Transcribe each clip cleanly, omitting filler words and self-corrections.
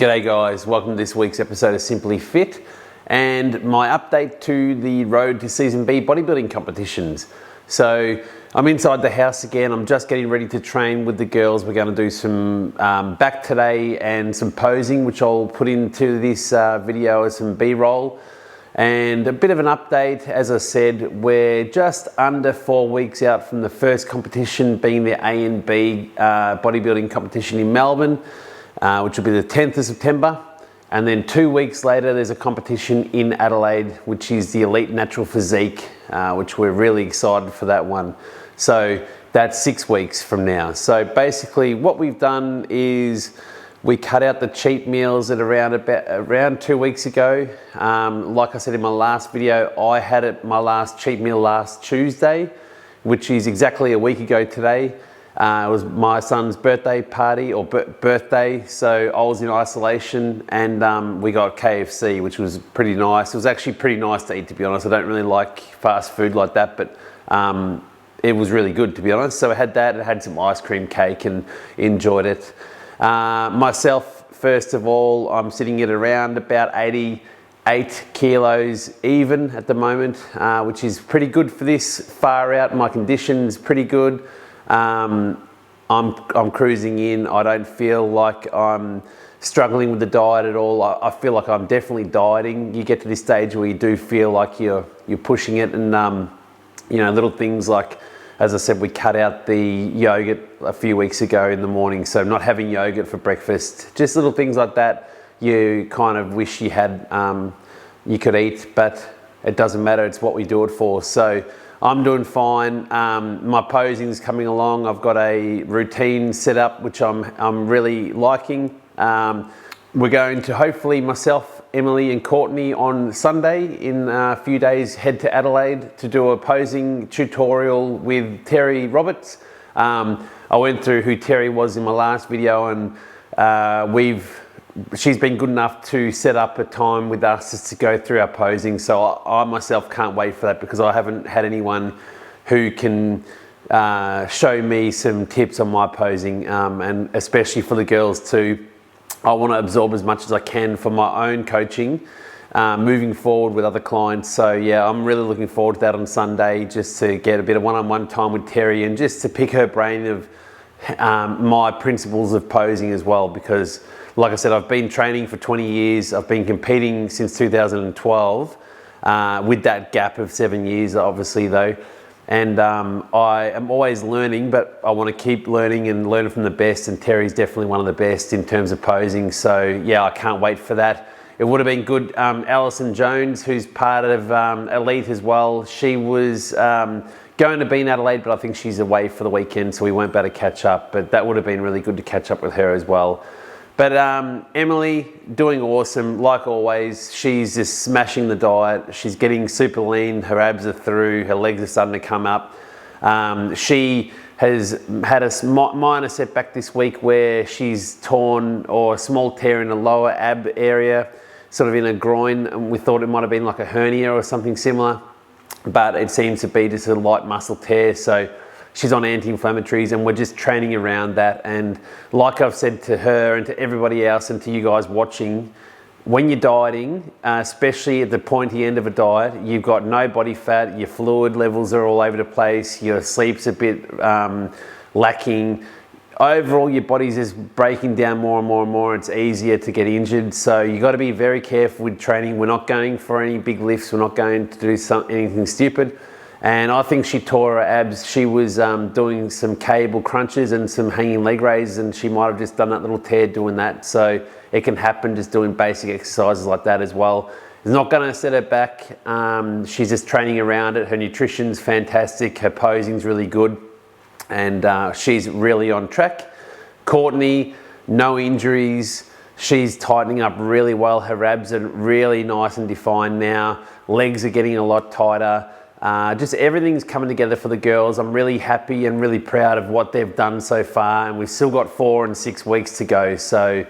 G'day guys, welcome to this week's episode of Simply Fit and my update to the road to Season B bodybuilding competitions. So I'm inside the house again. I'm just getting ready to train with the girls. We're going to do some back today and some posing, which I'll put into this video as some B-roll. And a bit of an update, as I said, we're just under 4 weeks out from the first competition, being the A and B bodybuilding competition in Melbourne, which will be the 10th of September. And then 2 weeks later, there's a competition in Adelaide, which is the Elite Natural Physique, which we're really excited for that one. So that's 6 weeks from now. So basically what we've done is we cut out the cheat meals at around 2 weeks ago. Like I said in my last video, I had my last cheat meal last Tuesday, which is exactly a week ago today. It was my son's birthday party or birthday, so I was in isolation and we got KFC, which was pretty nice. It was actually pretty nice to eat, to be honest. I don't really like fast food like that, but it was really good, to be honest. So I had that, I had some ice cream cake and enjoyed it. Myself, first of all, I'm sitting at around about 88 kilos even at the moment, which is pretty good for this far out. My condition's pretty good. I'm cruising in. I don't feel like I'm struggling with the diet at all. I feel like I'm definitely dieting. You get to this stage where you do feel like you're pushing it, and you know, little things like, as I said, we cut out the yogurt a few weeks ago in the morning, so not having yogurt for breakfast. Just little things like that you kind of wish you had, you could eat, but it doesn't matter. It's what we do it for. So I'm doing fine. My posing's coming along. I've got a routine set up, which I'm really liking. We're going to, hopefully, myself, Emily and Courtney on Sunday in a few days head to Adelaide to do a posing tutorial with Terry Roberts. I went through who Terry was in my last video, and she's been good enough to set up a time with us just to go through our posing. So I myself can't wait for that, because I haven't had anyone who can show me some tips on my posing, and especially for the girls too. I want to absorb as much as I can for my own coaching moving forward with other clients. So yeah, I'm really looking forward to that on Sunday, just to get a bit of one-on-one time with Terry and just to pick her brain of my principles of posing as well, because like I said, I've been training for 20 years. I've been competing since 2012 with that gap of 7 years, obviously, though. And I am always learning, but I want to keep learning and learn from the best, and Terry's definitely one of the best in terms of posing. So yeah, I can't wait for that. It would have been good. Alison Jones, who's part of Elite as well, she was going to be in Adelaide, but I think she's away for the weekend, so we won't be able to catch up. But that would have been really good to catch up with her as well. But Emily, doing awesome, like always. She's just smashing the diet. She's getting super lean. Her abs are through. Her legs are starting to come up. She has had a minor setback this week where she's torn, or a small tear in the lower ab area, sort of in a groin. And we thought it might have been like a hernia or something similar, but it seems to be just a light muscle tear. So she's on anti-inflammatories, and we're just training around that. And like I've said to her and to everybody else and to you guys watching, when you're dieting, especially at the pointy end of a diet, you've got no body fat, your fluid levels are all over the place, your sleep's a bit lacking. Overall, your body's just breaking down more and more and more. It's easier to get injured. So you got to be very careful with training. We're not going for any big lifts. We're not going to do anything stupid. And I think she tore her abs. She was doing some cable crunches and some hanging leg raises, and she might have just done that little tear doing that. So it can happen just doing basic exercises like that as well. It's not going to set her back. She's just training around it. Her nutrition's fantastic. Her posing's really good. And she's really on track. Courtney, no injuries. She's tightening up really well. Her abs are really nice and defined now. Legs are getting a lot tighter. Just everything's coming together for the girls. I'm really happy and really proud of what they've done so far, and we've still got 4 and 6 weeks to go. So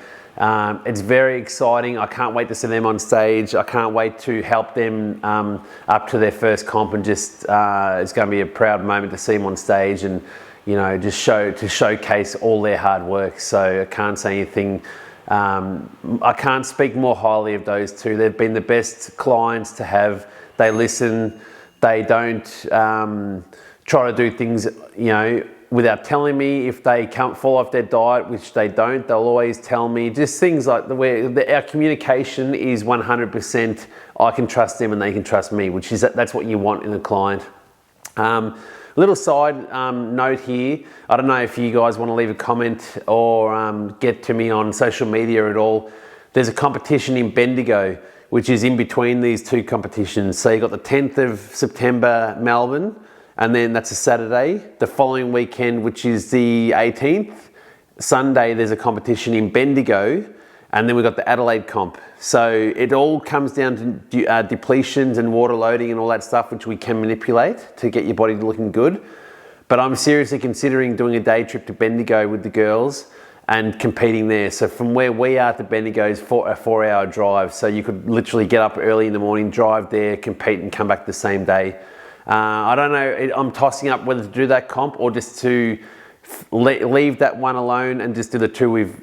it's very exciting. I can't wait to see them on stage. I can't wait to help them up to their first comp, and just it's going to be a proud moment to see them on stage and, you know, just showcase all their hard work. So I can't say anything I can't speak more highly of those two. They've been the best clients to have. They listen. They don't try to do things, without telling me. If they can't fall off their diet, which they don't, they'll always tell me. Just things like our communication is 100%. I can trust them and they can trust me, that's what you want in a client. Little side note here. I don't know if you guys want to leave a comment or get to me on social media at all. There's a competition in Bendigo, which is in between these two competitions. So you got the 10th of September, Melbourne, and then that's a Saturday. The following weekend, which is the 18th, Sunday, there's a competition in Bendigo, and then we've got the Adelaide comp. So it all comes down to depletions and water loading and all that stuff, which we can manipulate to get your body looking good. But I'm seriously considering doing a day trip to Bendigo with the girls and competing there. So from where we are to Bendigo is a 4-hour drive. So you could literally get up early in the morning, drive there, compete and come back the same day. I don't know, I'm tossing up whether to do that comp or just to leave that one alone and just do the two we've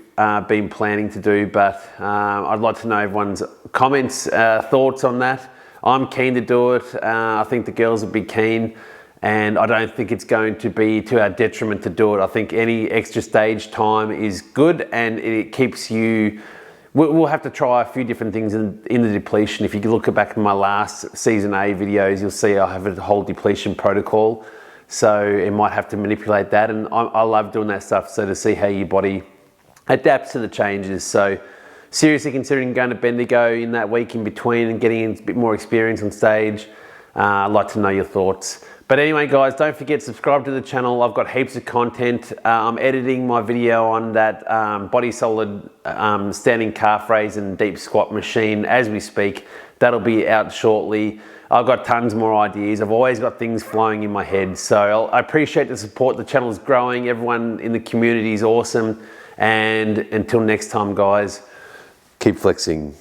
been planning to do. But I'd like to know everyone's comments, thoughts on that. I'm keen to do it. I think the girls would be keen, and I don't think it's going to be to our detriment to do it. I think any extra stage time is good, and it keeps you. We'll have to try a few different things in the depletion. If you look back at my last season A videos, you'll see I have a whole depletion protocol. So it might have to manipulate that, and I love doing that stuff. So to see how your body adapts to the changes. So seriously considering going to Bendigo in that week in between and getting a bit more experience on stage. I'd like to know your thoughts. But anyway, guys, don't forget to subscribe to the channel. I've got heaps of content. I'm editing my video on that body solid standing calf raise and deep squat machine as we speak. That'll be out shortly. I've got tons more ideas. I've always got things flowing in my head. So I appreciate the support. The channel's growing. Everyone in the community is awesome. And until next time, guys, keep flexing.